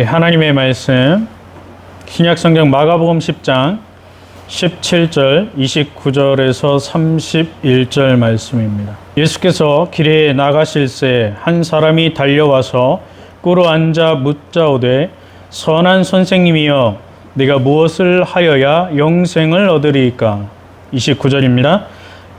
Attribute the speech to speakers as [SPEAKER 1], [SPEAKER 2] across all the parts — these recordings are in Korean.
[SPEAKER 1] 하나님의 말씀 신약성경 마가복음 10장 17절 29절에서 31절 말씀입니다. 예수께서 길에 나가실새 한 사람이 달려와서 꿇어 앉아 묻자오되 선한 선생님이여 내가 무엇을 하여야 영생을 얻으리이까? 29절입니다.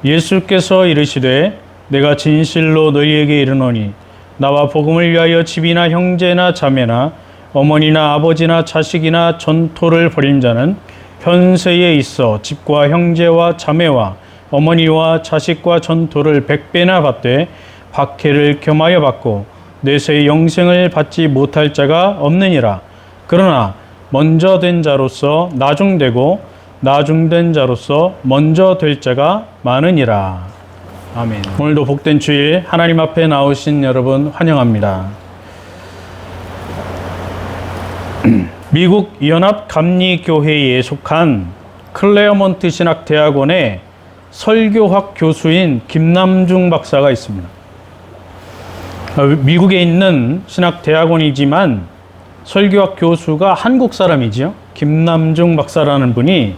[SPEAKER 1] 예수께서 이르시되 내가 진실로 너희에게 이르노니 나와 복음을 위하여 집이나 형제나 자매나 어머니나 아버지나 자식이나 전토를 벌인 자는 현세에 있어 집과 형제와 자매와 어머니와 자식과 전토를 100배나 받되 박해를 겸하여 받고 내세의 영생을 받지 못할 자가 없느니라. 그러나 먼저 된 자로서 나중되고 나중된 자로서 먼저 될 자가 많으니라. 아멘. 오늘도 복된 주일 하나님 앞에 나오신 여러분 환영합니다. 미국 연합감리교회에 속한 클레어몬트 신학대학원의 설교학 교수인 김남중 박사가 있습니다. 미국에 있는 신학대학원이지만 설교학 교수가 한국 사람이지요. 김남중 박사라는 분이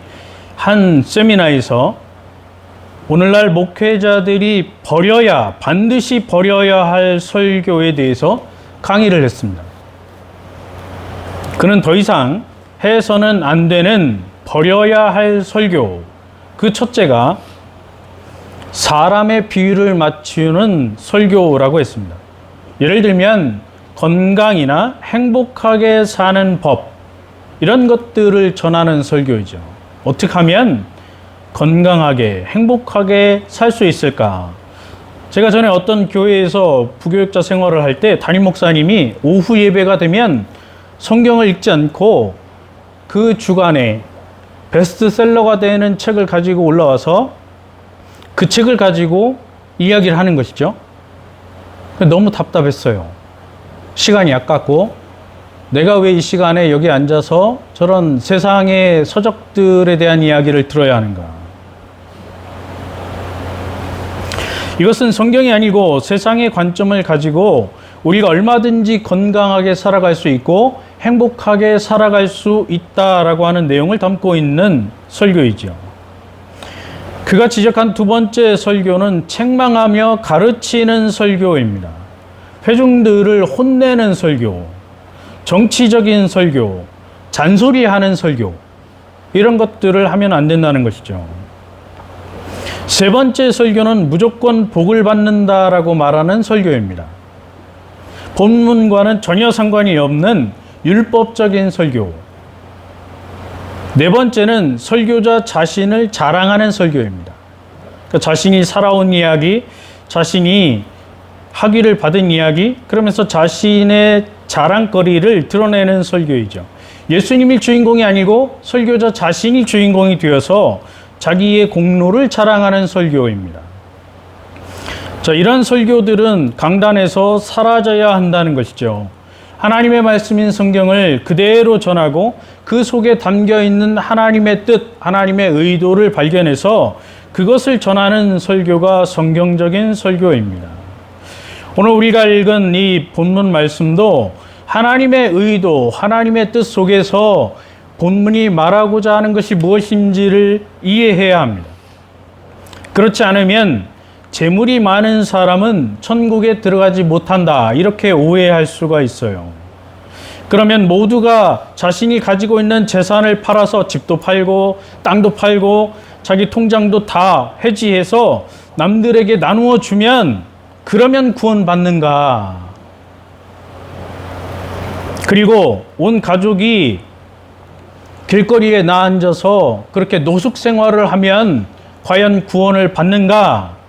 [SPEAKER 1] 한 세미나에서 오늘날 목회자들이 반드시 버려야 할 설교에 대해서 강의를 했습니다. 그는 더 이상 해서는 안 되는 버려야 할 설교, 그 첫째가 사람의 비유를 맞추는 설교라고 했습니다. 예를 들면 건강이나 행복하게 사는 법, 이런 것들을 전하는 설교이죠. 어떻게 하면 건강하게 행복하게 살 수 있을까? 제가 전에 어떤 교회에서 부교육자 생활을 할 때 담임 목사님이 오후 예배가 되면 성경을 읽지 않고 그 주간에 베스트셀러가 되는 책을 가지고 올라와서 그 책을 가지고 이야기를 하는 것이죠. 너무 답답했어요. 시간이 아깝고 내가 왜 이 시간에 여기 앉아서 저런 세상의 서적들에 대한 이야기를 들어야 하는가? 이것은 성경이 아니고 세상의 관점을 가지고 우리가 얼마든지 건강하게 살아갈 수 있고 행복하게 살아갈 수 있다라고 하는 내용을 담고 있는 설교이죠. 그가 지적한 두 번째 설교는 책망하며 가르치는 설교입니다. 회중들을 혼내는 설교, 정치적인 설교, 잔소리하는 설교, 이런 것들을 하면 안 된다는 것이죠. 세 번째 설교는 무조건 복을 받는다라고 말하는 설교입니다. 본문과는 전혀 상관이 없는 율법적인 설교. 네 번째는 설교자 자신을 자랑하는 설교입니다. 그러니까 자신이 살아온 이야기, 자신이 학위를 받은 이야기, 그러면서 자신의 자랑거리를 드러내는 설교이죠. 예수님이 주인공이 아니고 설교자 자신이 주인공이 되어서 자기의 공로를 자랑하는 설교입니다. 자, 이런 설교들은 강단에서 사라져야 한다는 것이죠. 하나님의 말씀인 성경을 그대로 전하고 그 속에 담겨 있는 하나님의 뜻, 하나님의 의도를 발견해서 그것을 전하는 설교가 성경적인 설교입니다. 오늘 우리가 읽은 이 본문 말씀도 하나님의 의도, 하나님의 뜻 속에서 본문이 말하고자 하는 것이 무엇인지를 이해해야 합니다. 그렇지 않으면 재물이 많은 사람은 천국에 들어가지 못한다, 이렇게 오해할 수가 있어요. 그러면 모두가 자신이 가지고 있는 재산을 팔아서 집도 팔고 땅도 팔고 자기 통장도 다 해지해서 남들에게 나누어 주면 그러면 구원받는가? 그리고 온 가족이 길거리에 나앉아서 그렇게 노숙 생활을 하면 과연 구원을 받는가?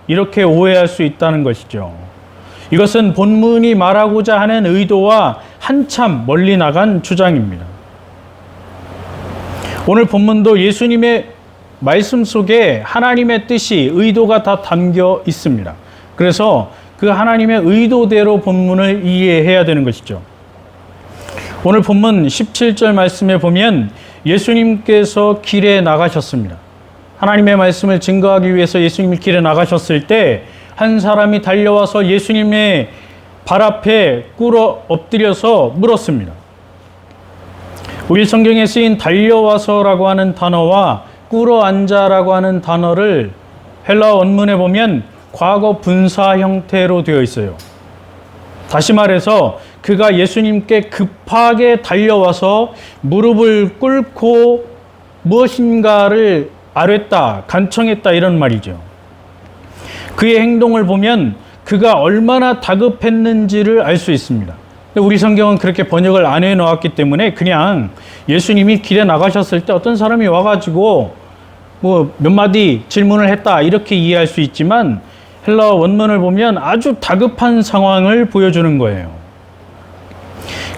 [SPEAKER 1] 이렇게 오해할 수 있다는 것이죠. 이것은 본문이 말하고자 하는 의도와 한참 멀리 나간 주장입니다. 오늘 본문도 예수님의 말씀 속에 하나님의 뜻이, 의도가 다 담겨 있습니다. 그래서 그 하나님의 의도대로 본문을 이해해야 되는 것이죠. 오늘 본문 17절 말씀에 보면 예수님께서 길에 나가셨습니다. 하나님의 말씀을 증거하기 위해서 예수님이 길에 나가셨을 때 한 사람이 달려와서 예수님의 발 앞에 꿇어 엎드려서 물었습니다. 우리 성경에 쓰인 달려와서라고 하는 단어와 꿇어앉아라고 하는 단어를 헬라어 원문에 보면 과거 분사 형태로 되어 있어요. 다시 말해서 그가 예수님께 급하게 달려와서 무릎을 꿇고 무엇인가를 아뢰다, 간청했다 이런 말이죠. 그의 행동을 보면 그가 얼마나 다급했는지를 알 수 있습니다. 우리 성경은 그렇게 번역을 안 해놓았기 때문에 그냥 예수님이 길에 나가셨을 때 어떤 사람이 와가지고 뭐 몇 마디 질문을 했다 이렇게 이해할 수 있지만 헬라어 원문을 보면 아주 다급한 상황을 보여주는 거예요.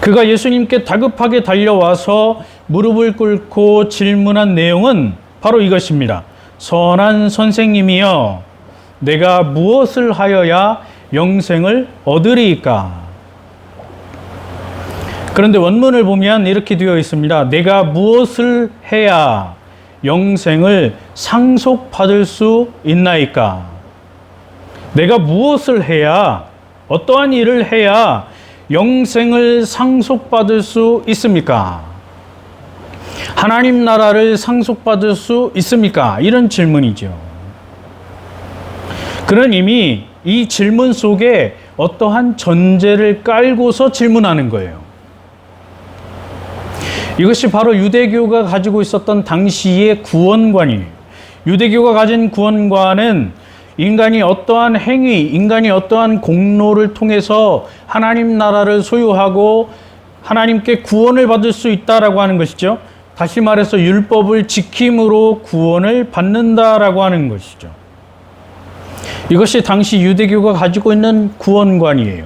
[SPEAKER 1] 그가 예수님께 다급하게 달려와서 무릎을 꿇고 질문한 내용은 바로 이것입니다. 선한 선생님이여, 내가 무엇을 하여야 영생을 얻으리이까? 그런데 원문을 보면 이렇게 되어 있습니다. 내가 무엇을 해야 영생을 상속받을 수 있나이까? 내가 무엇을 해야, 어떠한 일을 해야 영생을 상속받을 수 있습니까? 하나님 나라를 상속받을 수 있습니까? 이런 질문이죠. 그는 이미 이 질문 속에 어떠한 전제를 깔고서 질문하는 거예요. 이것이 바로 유대교가 가지고 있었던 당시의 구원관이에요. 유대교가 가진 구원관은 인간이 어떠한 행위, 인간이 어떠한 공로를 통해서 하나님 나라를 소유하고 하나님께 구원을 받을 수 있다라고 하는 것이죠. 다시 말해서 율법을 지킴으로 구원을 받는다라고 하는 것이죠. 이것이 당시 유대교가 가지고 있는 구원관이에요.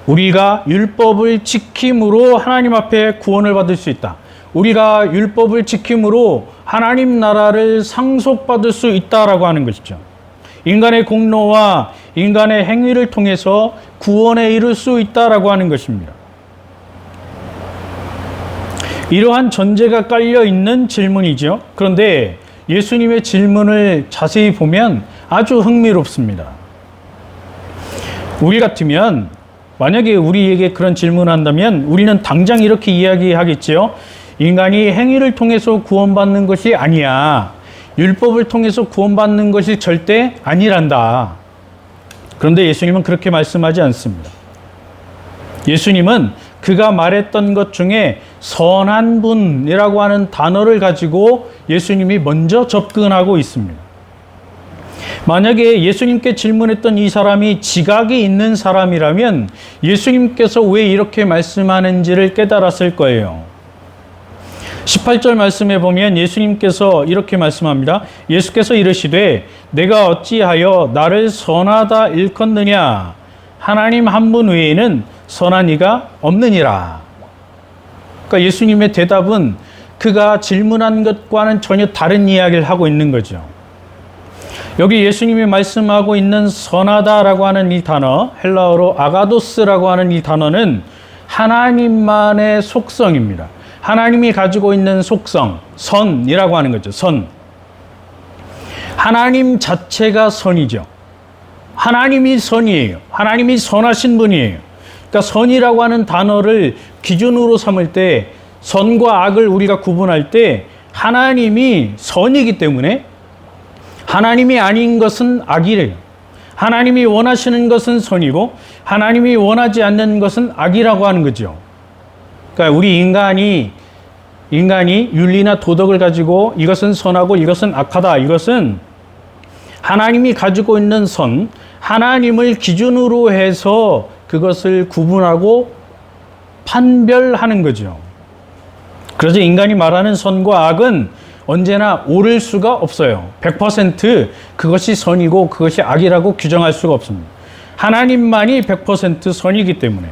[SPEAKER 1] 우리가 율법을 지킴으로 하나님 앞에 구원을 받을 수 있다. 우리가 율법을 지킴으로 하나님 나라를 상속받을 수 있다라고 하는 것이죠. 인간의 공로와 인간의 행위를 통해서 구원에 이를 수 있다라고 하는 것입니다. 이러한 전제가 깔려 있는 질문이죠. 그런데 예수님의 질문을 자세히 보면 아주 흥미롭습니다. 우리 같으면 만약에 우리에게 그런 질문을 한다면 우리는 당장 이렇게 이야기하겠지요. 인간이 행위를 통해서 구원받는 것이 아니야. 율법을 통해서 구원받는 것이 절대 아니란다. 그런데 예수님은 그렇게 말씀하지 않습니다. 예수님은 그가 말했던 것 중에 선한 분이라고 하는 단어를 가지고 예수님이 먼저 접근하고 있습니다. 만약에 예수님께 질문했던 이 사람이 지각이 있는 사람이라면 예수님께서 왜 이렇게 말씀하는지를 깨달았을 거예요. 18절 말씀에 보면 예수님께서 이렇게 말씀합니다. 예수께서 이르시되 내가 어찌하여 나를 선하다 일컫느냐? 하나님 한 분 외에는 선한 이가 없느니라. 그러니까 예수님의 대답은 그가 질문한 것과는 전혀 다른 이야기를 하고 있는 거죠. 여기 예수님이 말씀하고 있는 선하다라고 하는 이 단어, 헬라어로 아가도스라고 하는 이 단어는 하나님만의 속성입니다. 하나님이 가지고 있는 속성, 선이라고 하는 거죠. 선. 하나님 자체가 선이죠. 하나님이 선이에요. 하나님이 선하신 분이에요. 그러니까 선이라고 하는 단어를 기준으로 삼을 때 선과 악을 우리가 구분할 때 하나님이 선이기 때문에 하나님이 아닌 것은 악이래요. 하나님이 원하시는 것은 선이고 하나님이 원하지 않는 것은 악이라고 하는 거죠. 그러니까 우리 인간이 윤리나 도덕을 가지고 이것은 선하고 이것은 악하다. 이것은 하나님이 가지고 있는 선, 하나님을 기준으로 해서 그것을 구분하고 판별하는 거죠. 그래서 인간이 말하는 선과 악은 언제나 옳을 수가 없어요. 100% 그것이 선이고 그것이 악이라고 규정할 수가 없습니다. 하나님만이 100% 선이기 때문에.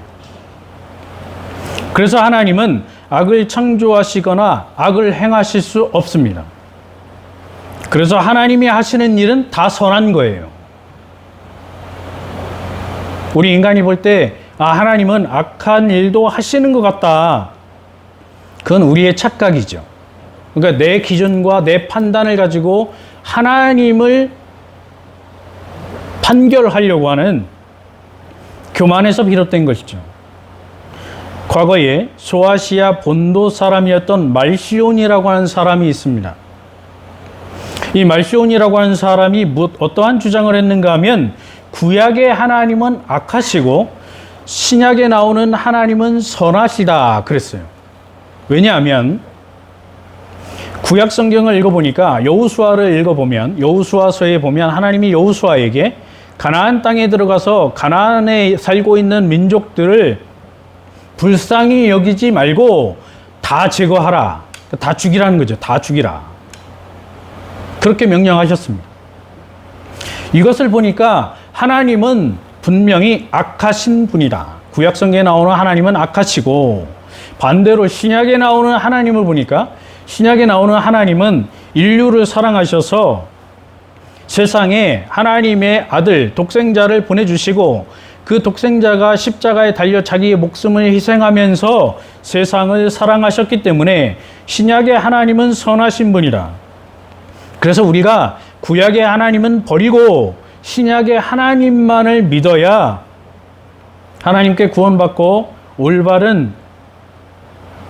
[SPEAKER 1] 그래서 하나님은 악을 창조하시거나 악을 행하실 수 없습니다. 그래서 하나님이 하시는 일은 다 선한 거예요. 우리 인간이 볼 때 하나님은 악한 일도 하시는 것 같다. 그건 우리의 착각이죠. 그러니까 내 기준과 내 판단을 가지고 하나님을 판결하려고 하는 교만에서 비롯된 것이죠. 과거에 소아시아 본도 사람이었던 말시온이라고 하는 사람이 있습니다. 이 말시온이라고 하는 사람이 어떠한 주장을 했는가 하면 구약의 하나님은 악하시고 신약에 나오는 하나님은 선하시다 그랬어요. 왜냐하면 구약 성경을 읽어보니까 여호수아를 읽어보면 여호수아서에 보면 하나님이 여호수아에게 가나안 땅에 들어가서 가나안에 살고 있는 민족들을 불쌍히 여기지 말고 다 제거하라. 다 죽이라는 거죠. 다 죽이라. 그렇게 명령하셨습니다. 이것을 보니까 하나님은 분명히 악하신 분이다. 구약 성경에 나오는 하나님은 악하시고 반대로 신약에 나오는 하나님을 보니까 신약에 나오는 하나님은 인류를 사랑하셔서 세상에 하나님의 아들 독생자를 보내주시고 그 독생자가 십자가에 달려 자기의 목숨을 희생하면서 세상을 사랑하셨기 때문에 신약의 하나님은 선하신 분이다. 그래서 우리가 구약의 하나님은 버리고 신약의 하나님만을 믿어야 하나님께 구원받고 올바른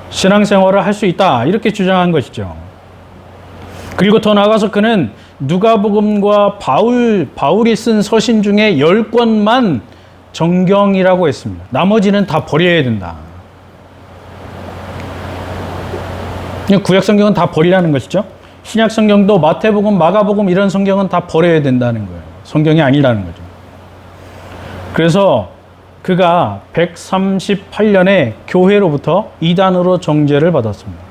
[SPEAKER 1] 신앙생활을 할 수 있다. 이렇게 주장한 것이죠. 그리고 더 나아가서 그는 누가복음과 바울이 쓴 서신 중에 10권만 정경이라고 했습니다. 나머지는 다 버려야 된다. 구약 성경은 다 버리라는 것이죠. 신약 성경도 마태복음, 마가복음 이런 성경은 다 버려야 된다는 거예요. 성경이 아니라는 거죠. 그래서 그가 138년에 교회로부터 이단으로 정죄를 받았습니다.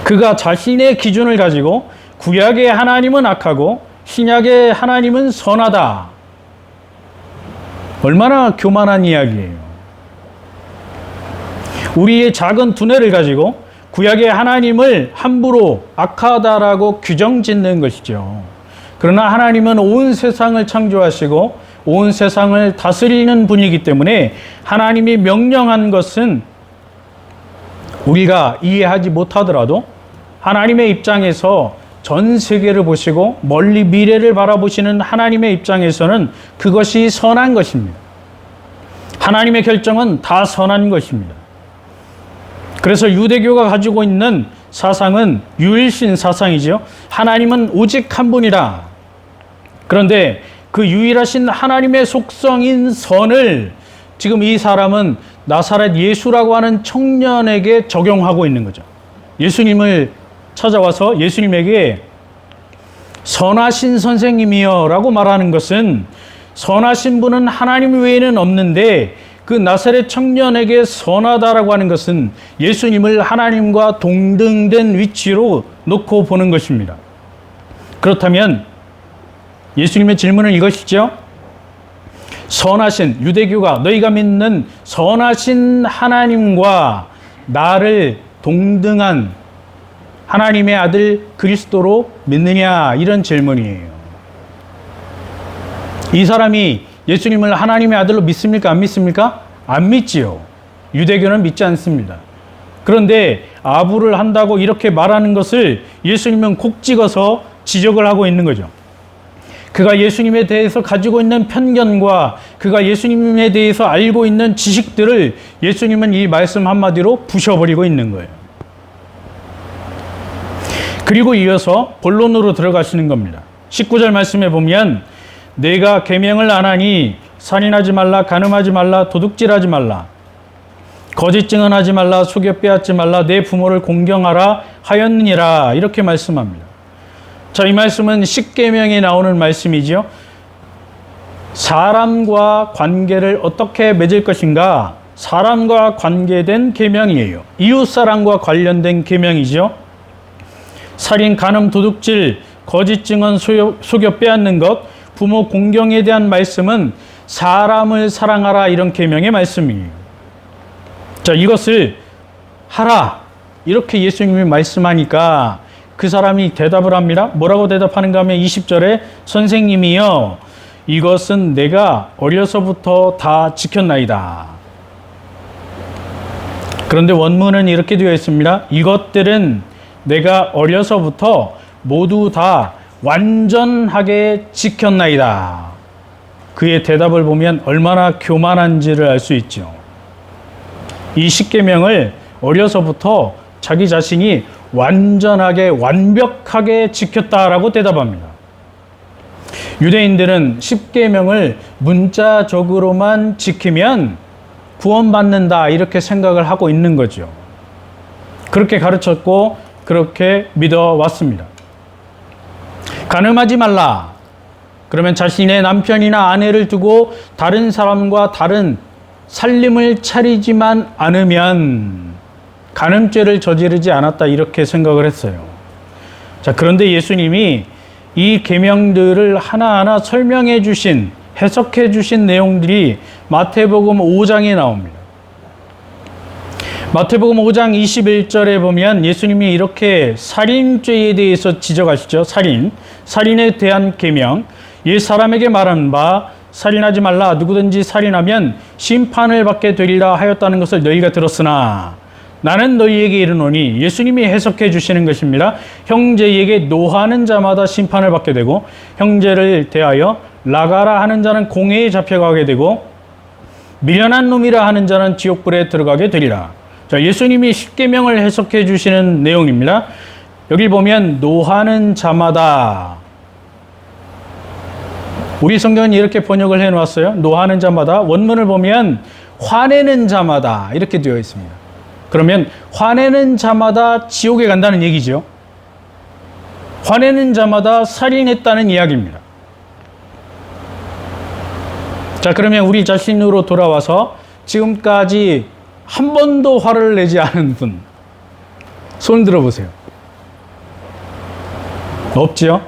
[SPEAKER 1] 그가 자신의 기준을 가지고 구약의 하나님은 악하고 신약의 하나님은 선하다. 얼마나 교만한 이야기예요. 우리의 작은 두뇌를 가지고 구약의 하나님을 함부로 악하다라고 규정 짓는 것이죠. 그러나 하나님은 온 세상을 창조하시고 온 세상을 다스리는 분이기 때문에 하나님이 명령한 것은 우리가 이해하지 못하더라도 하나님의 입장에서 전 세계를 보시고 멀리 미래를 바라보시는 하나님의 입장에서는 그것이 선한 것입니다. 하나님의 결정은 다 선한 것입니다. 그래서 유대교가 가지고 있는 사상은 유일신 사상이죠. 하나님은 오직 한 분이다. 그런데 그 유일하신 하나님의 속성인 선을 지금 이 사람은 나사렛 예수라고 하는 청년에게 적용하고 있는 거죠. 예수님을 찾아와서 예수님에게 선하신 선생님이여 라고 말하는 것은 선하신 분은 하나님 외에는 없는데 그 나사렛 청년에게 선하다라고 하는 것은 예수님을 하나님과 동등된 위치로 놓고 보는 것입니다. 그렇다면 예수님의 질문은 이것이죠. 선하신 유대교가 너희가 믿는 선하신 하나님과 나를 동등한 하나님의 아들 그리스도로 믿느냐 이런 질문이에요. 이 사람이 예수님을 하나님의 아들로 믿습니까? 안 믿습니까? 안 믿지요. 유대교는 믿지 않습니다. 그런데 아부를 한다고 이렇게 말하는 것을 예수님은 콕 찍어서 지적을 하고 있는 거죠. 그가 예수님에 대해서 가지고 있는 편견과 그가 예수님에 대해서 알고 있는 지식들을 예수님은 이 말씀 한마디로 부셔버리고 있는 거예요. 그리고 이어서 본론으로 들어가시는 겁니다. 19절 말씀에 보면 내가 계명을 안 하니 살인하지 말라, 간음하지 말라, 도둑질하지 말라, 거짓 증언하지 말라, 속여 빼앗지 말라, 내 부모를 공경하라 하였느니라 이렇게 말씀합니다. 자, 이 말씀은 십계명에 나오는 말씀이지요. 사람과 관계를 어떻게 맺을 것인가, 사람과 관계된 계명이에요. 이웃사람과 관련된 계명이죠. 살인, 간음, 도둑질, 거짓 증언, 속여 빼앗는 것, 부모 공경에 대한 말씀은 사람을 사랑하라 이런 계명의 말씀이에요. 자, 이것을 하라 이렇게 예수님이 말씀하니까 그 사람이 대답을 합니다. 뭐라고 대답하는가 하면 20절에 선생님이여 이것은 내가 어려서부터 다 지켰나이다. 그런데 원문은 이렇게 되어 있습니다. 이것들은 내가 어려서부터 모두 다 완전하게 지켰나이다. 그의 대답을 보면 얼마나 교만한지를 알 수 있죠. 이 십계명을 어려서부터 자기 자신이 완전하게 완벽하게 지켰다라고 대답합니다. 유대인들은 십계명을 문자적으로만 지키면 구원받는다 이렇게 생각을 하고 있는 거죠. 그렇게 가르쳤고 그렇게 믿어왔습니다. 간음하지 말라. 그러면 자신의 남편이나 아내를 두고 다른 사람과 다른 살림을 차리지만 않으면 간음죄를 저지르지 않았다 이렇게 생각을 했어요. 자, 그런데 예수님이 이 계명들을 하나하나 설명해 주신, 해석해 주신 내용들이 마태복음 5장에 나옵니다. 마태복음 5장 21절에 보면 예수님이 이렇게 살인죄에 대해서 지적하시죠. 살인에 대한 계명. 옛 사람에게 말한 바 살인하지 말라. 누구든지 살인하면 심판을 받게 되리라 하였다는 것을 너희가 들었으나 나는 너희에게 이르노니, 예수님이 해석해 주시는 것입니다. 형제에게 노하는 자마다 심판을 받게 되고 형제를 대하여 나가라 하는 자는 공회에 잡혀가게 되고 미련한 놈이라 하는 자는 지옥불에 들어가게 되리라. 자, 예수님이 십계명을 해석해 주시는 내용입니다. 여기 보면 노하는 자마다, 우리 성경은 이렇게 번역을 해 놓았어요. 노하는 자마다. 원문을 보면 화내는 자마다 이렇게 되어 있습니다. 그러면 화내는 자마다 지옥에 간다는 얘기죠. 화내는 자마다 살인했다는 이야기입니다. 자, 그러면 우리 자신으로 돌아와서 지금까지 한 번도 화를 내지 않은 분, 손 들어보세요. 없지요?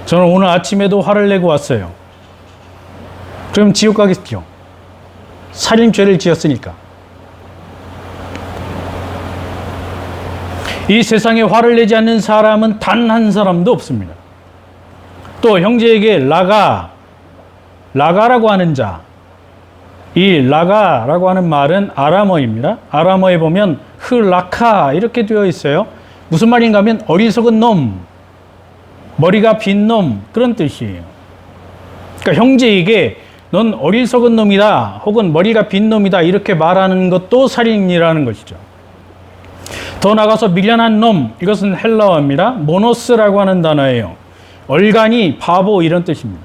[SPEAKER 1] 저는 오늘 아침에도 화를 내고 왔어요. 그럼 지옥 가겠죠. 살인죄를 지었으니까. 이 세상에 화를 내지 않는 사람은 단 한 사람도 없습니다. 또 형제에게 라가라고 하는 자, 이 라가라고 하는 말은 아람어입니다. 아람어에 보면 흐라카 이렇게 되어 있어요. 무슨 말인가 하면 어리석은 놈, 머리가 빈 놈, 그런 뜻이에요. 그러니까 형제에게 넌 어리석은 놈이다 혹은 머리가 빈 놈이다 이렇게 말하는 것도 살인이라는 것이죠. 더 나가서 미련한 놈, 이것은 헬라어입니다. 모노스라고 하는 단어예요. 얼간이, 바보 이런 뜻입니다.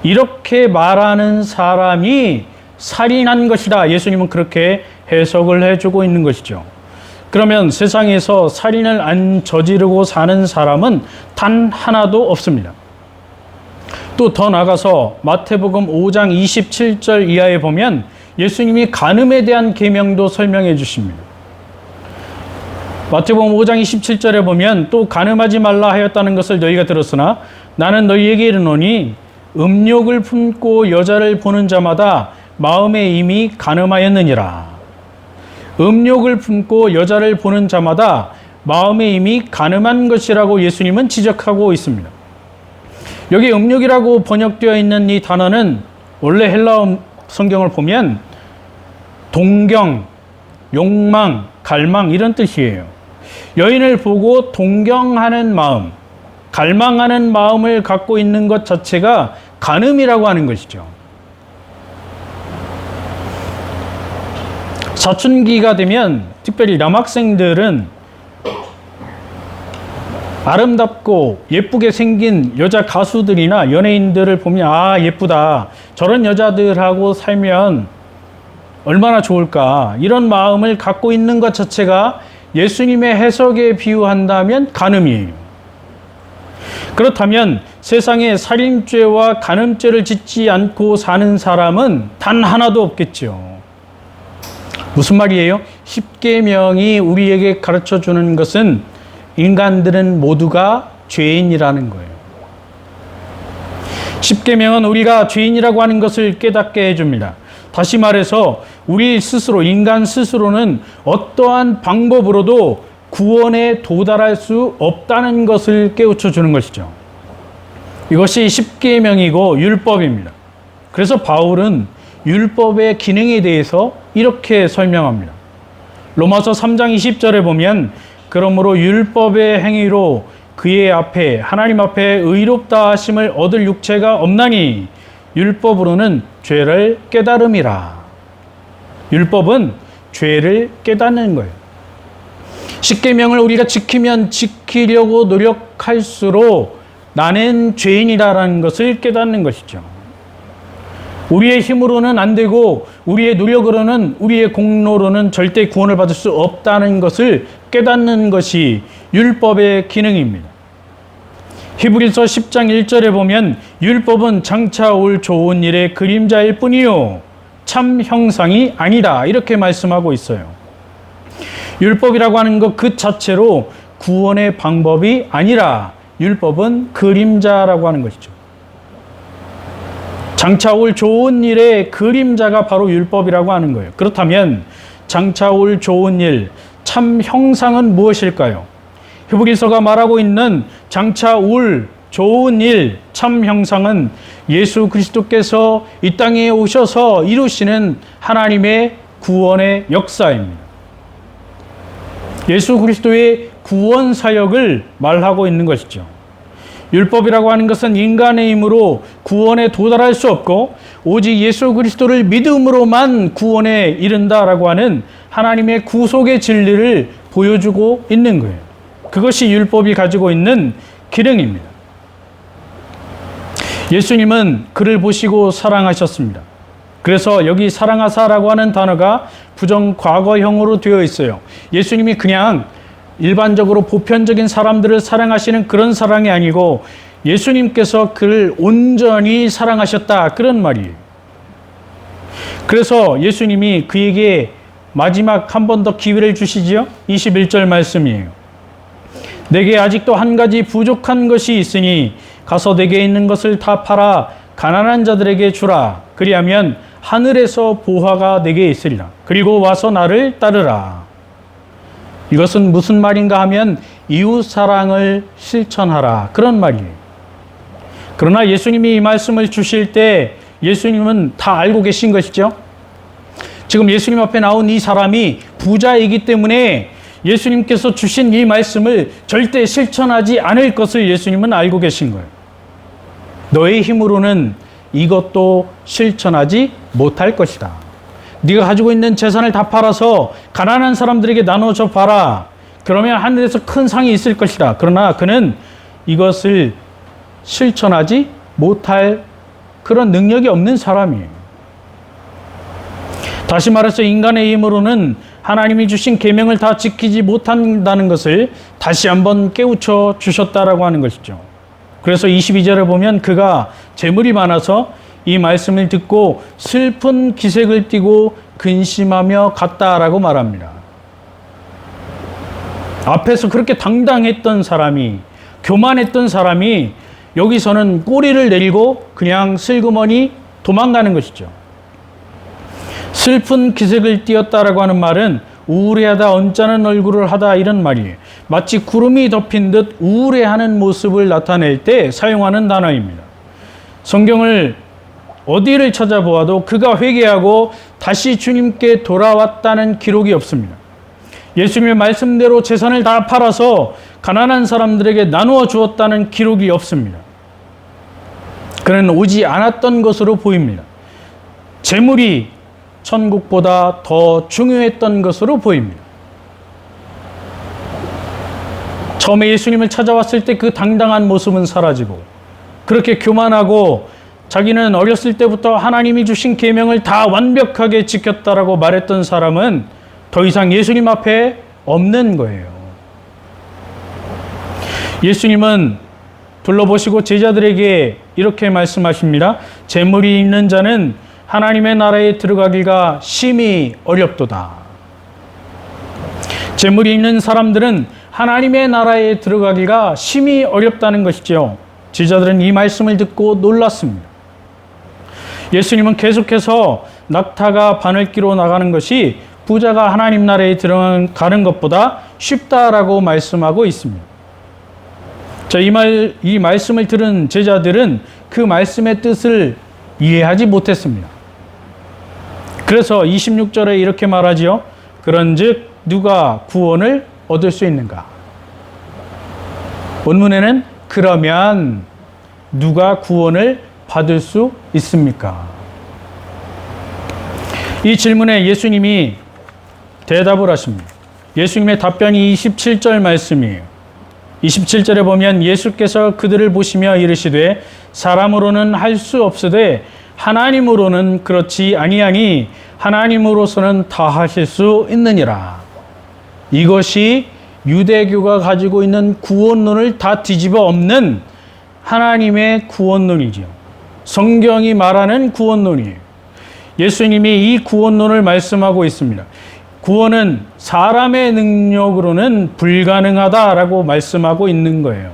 [SPEAKER 1] 이렇게 말하는 사람이 살인한 것이다. 예수님은 그렇게 해석을 해주고 있는 것이죠. 그러면 세상에서 살인을 안 저지르고 사는 사람은 단 하나도 없습니다. 또 더 나가서 마태복음 5장 27절 이하에 보면 예수님이 간음에 대한 계명도 설명해 주십니다. 마태복음 5장 27절에 보면 또 간음하지 말라 하였다는 것을 너희가 들었으나 나는 너희에게 이르노니 음욕을 품고 여자를 보는 자마다 마음에 이미 간음하였느니라. 음욕을 품고 여자를 보는 자마다 마음에 이미 간음한 것이라고 예수님은 지적하고 있습니다. 여기 음욕이라고 번역되어 있는 이 단어는 원래 헬라어 성경을 보면 동경, 욕망, 갈망 이런 뜻이에요. 여인을 보고 동경하는 마음, 갈망하는 마음을 갖고 있는 것 자체가 간음이라고 하는 것이죠. 사춘기가 되면 특별히 남학생들은 아름답고 예쁘게 생긴 여자 가수들이나 연예인들을 보면 아 예쁘다, 저런 여자들하고 살면 얼마나 좋을까, 이런 마음을 갖고 있는 것 자체가 예수님의 해석에 비유한다면 간음이에요. 그렇다면 세상에 살인죄와 간음죄를 짓지 않고 사는 사람은 단 하나도 없겠죠. 무슨 말이에요? 십계명이 우리에게 가르쳐주는 것은 인간들은 모두가 죄인이라는 거예요. 십계명은 우리가 죄인이라고 하는 것을 깨닫게 해줍니다. 다시 말해서 우리 스스로, 인간 스스로는 어떠한 방법으로도 구원에 도달할 수 없다는 것을 깨우쳐 주는 것이죠. 이것이 십계명이고 율법입니다. 그래서 바울은 율법의 기능에 대해서 이렇게 설명합니다. 로마서 3장 20절에 보면 그러므로 율법의 행위로 그의 앞에 하나님 앞에 의롭다 하심을 얻을 육체가 없나니 율법으로는 죄를 깨달음이라. 율법은 죄를 깨닫는 거예요. 십계명을 우리가 지키면 지키려고 노력할수록 나는 죄인이다라는 것을 깨닫는 것이죠. 우리의 힘으로는 안 되고 우리의 노력으로는, 우리의 공로로는 절대 구원을 받을 수 없다는 것을 깨닫는 것이 율법의 기능입니다. 히브리서 10장 1절에 보면 율법은 장차 올 좋은 일의 그림자일 뿐이요 참 형상이 아니다, 이렇게 말씀하고 있어요. 율법이라고 하는 것 그 자체로 구원의 방법이 아니라 율법은 그림자라고 하는 것이죠. 장차 올 좋은 일의 그림자가 바로 율법이라고 하는 거예요. 그렇다면 장차 올 좋은 일, 참 형상은 무엇일까요? 히브리서가 말하고 있는 장차 올 좋은 일, 참 형상은 예수 그리스도께서 이 땅에 오셔서 이루시는 하나님의 구원의 역사입니다. 예수 그리스도의 구원 사역을 말하고 있는 것이죠. 율법이라고 하는 것은 인간의 힘으로 구원에 도달할 수 없고 오직 예수 그리스도를 믿음으로만 구원에 이른다라고 하는 하나님의 구속의 진리를 보여주고 있는 거예요. 그것이 율법이 가지고 있는 기능입니다. 예수님은 그를 보시고 사랑하셨습니다. 그래서 여기 사랑하사라고 하는 단어가 부정과거형으로 되어 있어요. 예수님이 그냥 일반적으로 보편적인 사람들을 사랑하시는 그런 사랑이 아니고 예수님께서 그를 온전히 사랑하셨다, 그런 말이에요. 그래서 예수님이 그에게 마지막 한 번 더 기회를 주시지요. 21절 말씀이에요. 내게 아직도 한 가지 부족한 것이 있으니 가서 내게 있는 것을 다 팔아 가난한 자들에게 주라. 그리하면 하늘에서 보화가 내게 있으리라. 그리고 와서 나를 따르라. 이것은 무슨 말인가 하면 이웃사랑을 실천하라, 그런 말이에요. 그러나 예수님이 이 말씀을 주실 때 예수님은 다 알고 계신 것이죠. 지금 예수님 앞에 나온 이 사람이 부자이기 때문에 예수님께서 주신 이 말씀을 절대 실천하지 않을 것을 예수님은 알고 계신 거예요. 너의 힘으로는 이것도 실천하지 못할 것이다. 네가 가지고 있는 재산을 다 팔아서 가난한 사람들에게 나눠줘 봐라. 그러면 하늘에서 큰 상이 있을 것이다. 그러나 그는 이것을 실천하지 못할 그런 능력이 없는 사람이에요. 다시 말해서 인간의 힘으로는 하나님이 주신 계명을 다 지키지 못한다는 것을 다시 한번 깨우쳐 주셨다라고 하는 것이죠. 그래서 22절에 보면 그가 재물이 많아서 이 말씀을 듣고 슬픈 기색을 띠고 근심하며 갔다라고 말합니다. 앞에서 그렇게 당당했던 사람이, 교만했던 사람이 여기서는 꼬리를 내리고 그냥 슬그머니 도망가는 것이죠. 슬픈 기색을 띠었다라고 하는 말은 우울해하다, 언짢은 얼굴을 하다, 이런 말이에요. 마치 구름이 덮인 듯 우울해하는 모습을 나타낼 때 사용하는 단어입니다. 성경을 어디를 찾아보아도 그가 회개하고 다시 주님께 돌아왔다는 기록이 없습니다. 예수님의 말씀대로 재산을 다 팔아서 가난한 사람들에게 나누어 주었다는 기록이 없습니다. 그는 오지 않았던 것으로 보입니다. 재물이 천국보다 더 중요했던 것으로 보입니다. 처음에 예수님을 찾아왔을 때 그 당당한 모습은 사라지고 그렇게 교만하고 자기는 어렸을 때부터 하나님이 주신 계명을 다 완벽하게 지켰다라고 말했던 사람은 더 이상 예수님 앞에 없는 거예요. 예수님은 둘러보시고 제자들에게 이렇게 말씀하십니다. 재물이 있는 자는 하나님의 나라에 들어가기가 심히 어렵도다. 재물이 있는 사람들은 하나님의 나라에 들어가기가 심히 어렵다는 것이죠. 제자들은 이 말씀을 듣고 놀랐습니다. 예수님은 계속해서 낙타가 바늘기로 나가는 것이 부자가 하나님 나라에 들어가는 것보다 쉽다라고 말씀하고 있습니다. 자, 이 말씀을 들은 제자들은 그 말씀의 뜻을 이해하지 못했습니다. 그래서 26절에 이렇게 말하지요. 그런즉 누가 구원을 얻을 수 있는가? 본문에는 그러면 누가 구원을 받을 수 있습니까? 이 질문에 예수님이 대답을 하십니다. 예수님의 답변이 27절 말씀이에요. 27절에 보면 예수께서 그들을 보시며 이르시되 사람으로는 할 수 없으되 하나님으로는 그렇지 아니하니 하나님으로서는 다 하실 수 있느니라. 이것이 유대교가 가지고 있는 구원론을 다 뒤집어 엎는 하나님의 구원론이죠. 성경이 말하는 구원론이에요. 예수님이 이 구원론을 말씀하고 있습니다. 구원은 사람의 능력으로는 불가능하다라고 말씀하고 있는 거예요.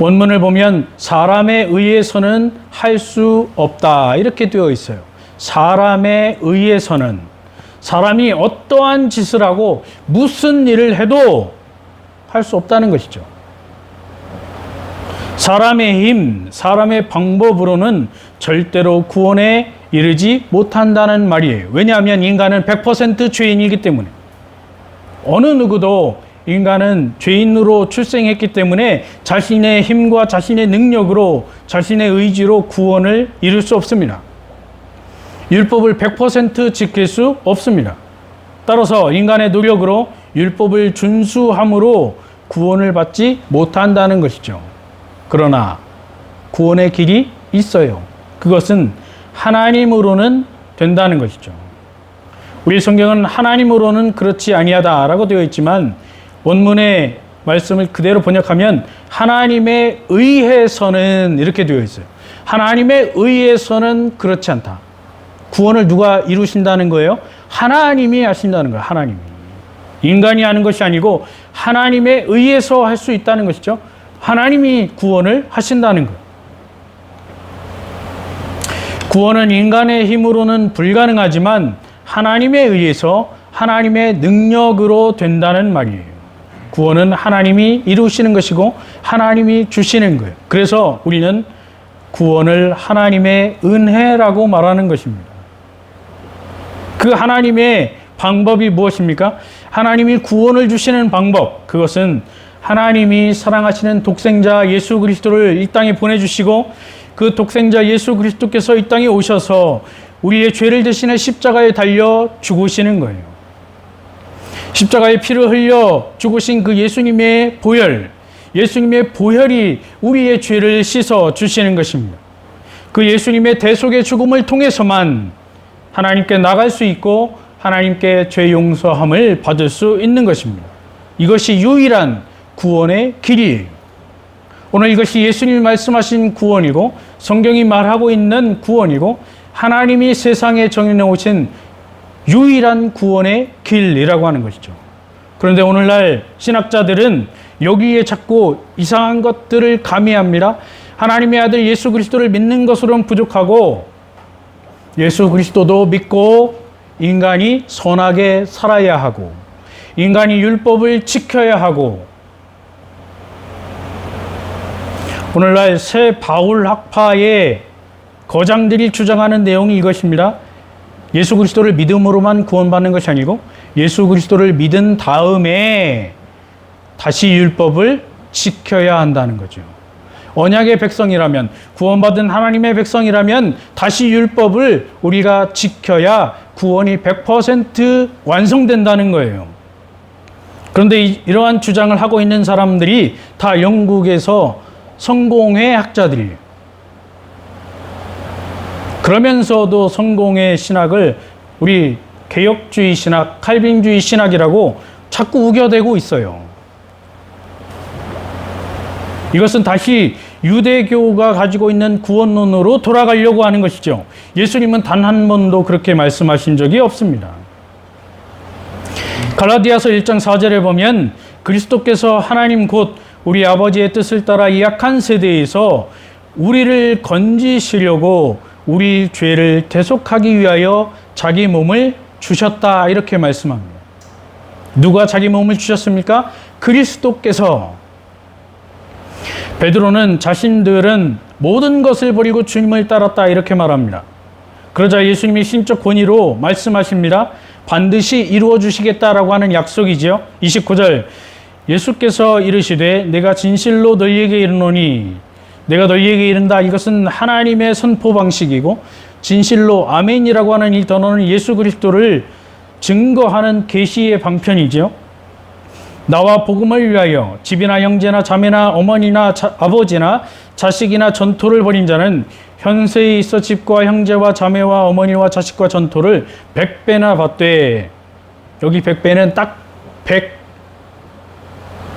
[SPEAKER 1] 원문을 보면 사람에 의해서는 할 수 없다 이렇게 되어 있어요. 사람에 의해서는, 사람이 어떠한 짓을 하고 무슨 일을 해도 할 수 없다는 것이죠. 사람의 힘, 사람의 방법으로는 절대로 구원에 이르지 못한다는 말이에요. 왜냐하면 인간은 100% 죄인이기 때문에, 어느 누구도 인간은 죄인으로 출생했기 때문에 자신의 힘과 자신의 능력으로, 자신의 의지로 구원을 이룰 수 없습니다. 율법을 100% 지킬 수 없습니다. 따라서 인간의 노력으로 율법을 준수함으로 구원을 받지 못한다는 것이죠. 그러나 구원의 길이 있어요. 그것은 하나님으로는 된다는 것이죠. 우리 성경은 하나님으로는 그렇지 아니하다라고 되어 있지만 원문의 말씀을 그대로 번역하면 하나님에 의해서는 이렇게 되어 있어요. 하나님에 의해서는 그렇지 않다. 구원을 누가 이루신다는 거예요? 하나님이 하신다는 거예요. 하나님이. 인간이 하는 것이 아니고 하나님에 의해서 할 수 있다는 것이죠. 하나님이 구원을 하신다는 거예요. 구원은 인간의 힘으로는 불가능하지만 하나님에 의해서 하나님의 능력으로 된다는 말이에요. 구원은 하나님이 이루시는 것이고 하나님이 주시는 거예요. 그래서 우리는 구원을 하나님의 은혜라고 말하는 것입니다. 그 하나님의 방법이 무엇입니까? 하나님이 구원을 주시는 방법, 그것은 하나님이 사랑하시는 독생자 예수 그리스도를 이 땅에 보내주시고 그 독생자 예수 그리스도께서 이 땅에 오셔서 우리의 죄를 대신해 십자가에 달려 죽으시는 거예요. 십자가에 피를 흘려 죽으신 그 예수님의 보혈, 예수님의 보혈이 우리의 죄를 씻어 주시는 것입니다. 그 예수님의 대속의 죽음을 통해서만 하나님께 나갈 수 있고 하나님께 죄 용서함을 받을 수 있는 것입니다. 이것이 유일한 구원의 길이에요. 오늘 이것이 예수님이 말씀하신 구원이고 성경이 말하고 있는 구원이고 하나님이 세상에 정해 오신 유일한 구원의 길이라고 하는 것이죠. 그런데 오늘날 신학자들은 여기에 자꾸 이상한 것들을 가미합니다. 하나님의 아들 예수 그리스도를 믿는 것으로는 부족하고 예수 그리스도도 믿고 인간이 선하게 살아야 하고 인간이 율법을 지켜야 하고, 오늘날 새 바울 학파의 거장들이 주장하는 내용이 이것입니다. 예수 그리스도를 믿음으로만 구원받는 것이 아니고 예수 그리스도를 믿은 다음에 다시 율법을 지켜야 한다는 거죠. 언약의 백성이라면, 구원받은 하나님의 백성이라면 다시 율법을 우리가 지켜야 구원이 100% 완성된다는 거예요. 그런데 이러한 주장을 하고 있는 사람들이 다 영국에서 성공회 학자들이에요. 그러면서도 성공의 신학을 우리 개혁주의 신학, 칼빈주의 신학이라고 자꾸 우겨대고 있어요. 이것은 다시 유대교가 가지고 있는 구원론으로 돌아가려고 하는 것이죠. 예수님은 단 한 번도 그렇게 말씀하신 적이 없습니다. 갈라디아서 1장 4절에 보면 그리스도께서 하나님 곧 우리 아버지의 뜻을 따라 이 약한 세대에서 우리를 건지시려고 우리 죄를 대속하기 위하여 자기 몸을 주셨다 이렇게 말씀합니다. 누가 자기 몸을 주셨습니까? 그리스도께서. 베드로는 자신들은 모든 것을 버리고 주님을 따랐다 이렇게 말합니다. 그러자 예수님이 신적 권위로 말씀하십니다. 반드시 이루어 주시겠다라고 하는 약속이죠. 29절 예수께서 이르시되 내가 진실로 너희에게 이르노니 내가 너희에게 이른다. 이것은 하나님의 선포 방식이고 진실로 아멘이라고 하는 이 단어는 예수 그리스도를 증거하는 계시의 방편이죠. 나와 복음을 위하여 집이나 형제나 자매나 어머니나 아버지나 자식이나 전토를 벌인 자는 현세에 있어 집과 형제와 자매와 어머니와 자식과 전토를 100배나 받되, 여기 100배는 딱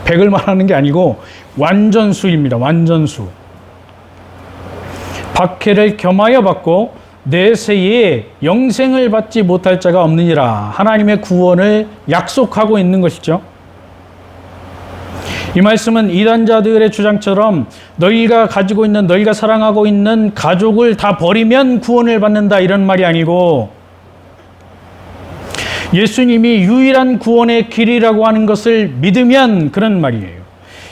[SPEAKER 1] 100을 말하는 게 아니고 완전수입니다. 완전수. 박해를 겸하여 받고 내세에 영생을 받지 못할 자가 없느니라. 하나님의 구원을 약속하고 있는 것이죠. 이 말씀은 이단자들의 주장처럼 너희가 가지고 있는, 너희가 사랑하고 있는 가족을 다 버리면 구원을 받는다, 이런 말이 아니고 예수님이 유일한 구원의 길이라고 하는 것을 믿으면 그런 말이에요.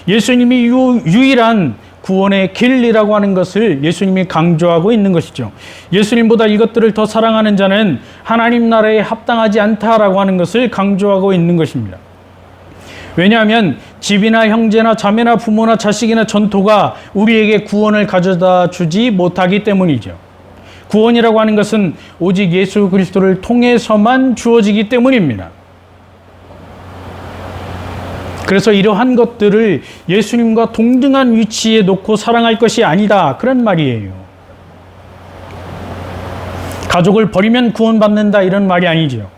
[SPEAKER 1] 예수님이 유일한 구원의 길이라고 하는 것을 예수님이 강조하고 있는 것이죠. 예수님보다 이것들을 더 사랑하는 자는 하나님 나라에 합당하지 않다라고 하는 것을 강조하고 있는 것입니다. 왜냐하면 집이나 형제나 자매나 부모나 자식이나 전토가 우리에게 구원을 가져다 주지 못하기 때문이죠. 구원이라고 하는 것은 오직 예수 그리스도를 통해서만 주어지기 때문입니다. 그래서 이러한 것들을 예수님과 동등한 위치에 놓고 사랑할 것이 아니다, 그런 말이에요. 가족을 버리면 구원받는다, 이런 말이 아니죠.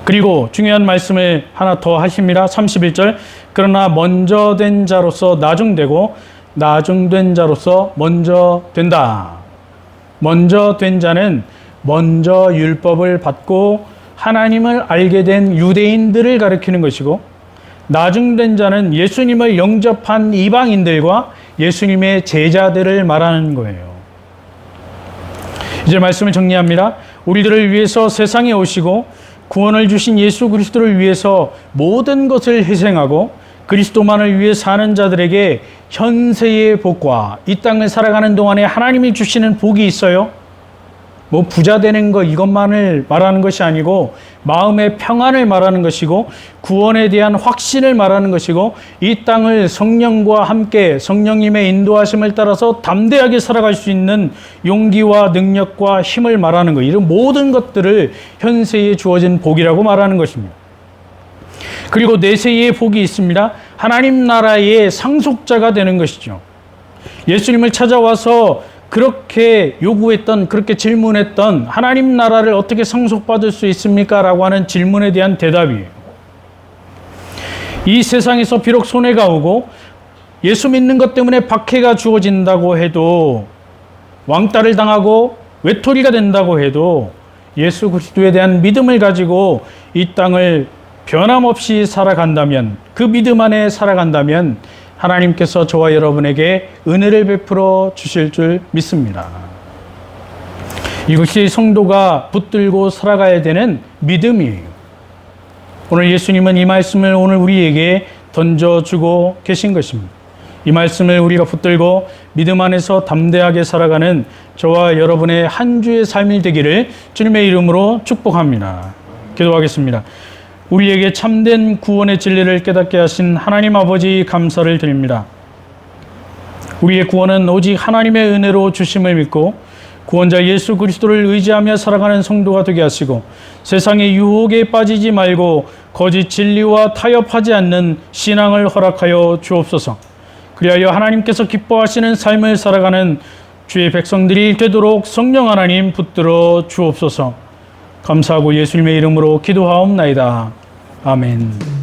[SPEAKER 1] 그리고 중요한 말씀을 하나 더 하십니다. 31절. 그러나 먼저 된 자로서 나중되고 나중된 자로서 먼저 된다. 먼저 된 자는 먼저 율법을 받고 하나님을 알게 된 유대인들을 가리키는 것이고, 나중된 자는 예수님을 영접한 이방인들과 예수님의 제자들을 말하는 거예요. 이제 말씀을 정리합니다. 우리들을 위해서 세상에 오시고 구원을 주신 예수 그리스도를 위해서 모든 것을 희생하고 그리스도만을 위해 사는 자들에게 현세의 복과 이 땅을 살아가는 동안에 하나님이 주시는 복이 있어요. 뭐 부자 되는 거 이것만을 말하는 것이 아니고 마음의 평안을 말하는 것이고 구원에 대한 확신을 말하는 것이고 이 땅을 성령과 함께 성령님의 인도하심을 따라서 담대하게 살아갈 수 있는 용기와 능력과 힘을 말하는 것, 이런 모든 것들을 현세에 주어진 복이라고 말하는 것입니다. 그리고 내세의 복이 있습니다. 하나님 나라의 상속자가 되는 것이죠. 예수님을 찾아와서 그렇게 요구했던, 그렇게 질문했던 하나님 나라를 어떻게 상속받을 수 있습니까? 라고 하는 질문에 대한 대답이에요. 이 세상에서 비록 손해가 오고 예수 믿는 것 때문에 박해가 주어진다고 해도, 왕따를 당하고 외톨이가 된다고 해도 예수 그리스도에 대한 믿음을 가지고 이 땅을 변함없이 살아간다면, 그 믿음 안에 살아간다면 하나님께서 저와 여러분에게 은혜를 베풀어 주실 줄 믿습니다. 이것이 성도가 붙들고 살아가야 되는 믿음이에요. 오늘 예수님은 이 말씀을 오늘 우리에게 던져주고 계신 것입니다. 이 말씀을 우리가 붙들고 믿음 안에서 담대하게 살아가는 저와 여러분의 한 주의 삶이 되기를 주님의 이름으로 축복합니다. 기도하겠습니다. 우리에게 참된 구원의 진리를 깨닫게 하신 하나님 아버지 감사를 드립니다. 우리의 구원은 오직 하나님의 은혜로 주심을 믿고 구원자 예수 그리스도를 의지하며 살아가는 성도가 되게 하시고 세상의 유혹에 빠지지 말고 거짓 진리와 타협하지 않는 신앙을 허락하여 주옵소서. 그리하여 하나님께서 기뻐하시는 삶을 살아가는 주의 백성들이 되도록 성령 하나님 붙들어 주옵소서. 감사하고 예수님의 이름으로 기도하옵나이다. 아멘.